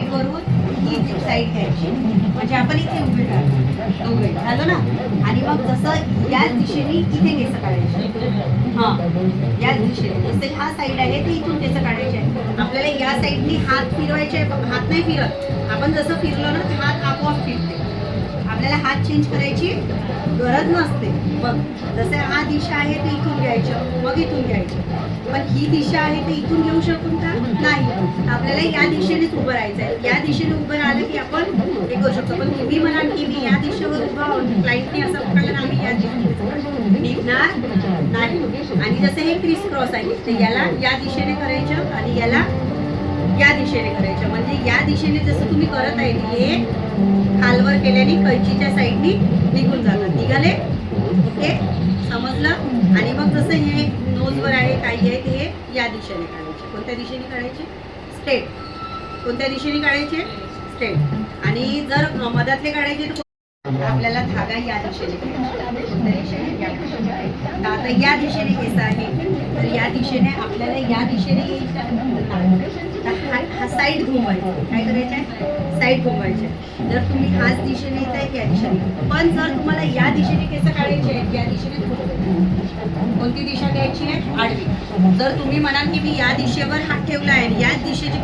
आणि वरून ही साईड घ्यायची, म्हणजे आपण इथे उभे राहतो उभे झालं ना. आणि मग जसं याच दिशेने इथे केस काढायचे, हां याच दिशेने. जसं हा साईड आहे ते इथून केस काढायचे आहे. आपल्याला या साईडनी हात फिरवायचे, हात नाही फिरत आपण, जसं फिरलो ना तर हात आपोआप फिरते. आपल्याला हात चेंज करायची गरज नसते. बघ जसं हा दिशा आहे ते इथून घ्यायचं, मग इथून घ्यायचं. पण ही दिशा आहे ते इथून घेऊ शकून का नाही, आपल्याला या दिशेनेच उभं राहायचं आहे. या दिशेने उभं राहिलं की आपण हे करू शकतो. पण तुम्ही म्हणाल की मी या दिशेवर उभं आहोत, क्लायंटने असं पकडलं आम्ही या दिशेने निघणार नाही. आणि जसं हे क्रिस क्रॉस आहे तर याला या दिशेने करायचं आणि याला या दिशेने करायचं. म्हणजे या दिशेने जसं तुम्ही करत आहे हे खालवर केल्याने कैचीच्या साईडनी निघून जातात, निघाले. ओके समजलं. आणि मग जसं हे नोजवर आहे काही आहे ते या दिशेने काढायचे. कोणत्या दिशेने काढायचे? स्ट्रेट. कोणत्या दिशेने काढायचे? स्ट्रेट. आणि जर मधातले काढायचे तर आपल्याला धागा या दिशेने काढायचा. आता या दिशेने केस आहे तर या दिशेने आपल्याला या दिशेने हा साईड घुमवायचा. काय करायचं आहे? साईड घुमवायचे. जर तुम्ही हाच दिशेने येत आहे या दिशेने, पण जर तुम्हाला या दिशेने केस काढायचे आहेत या दिशेने कोणती दिशा घ्यायची आहे? आडवी. जर तुम्ही म्हणाल की मी या दिशेवर हात ठेवला आहे याच दिशेची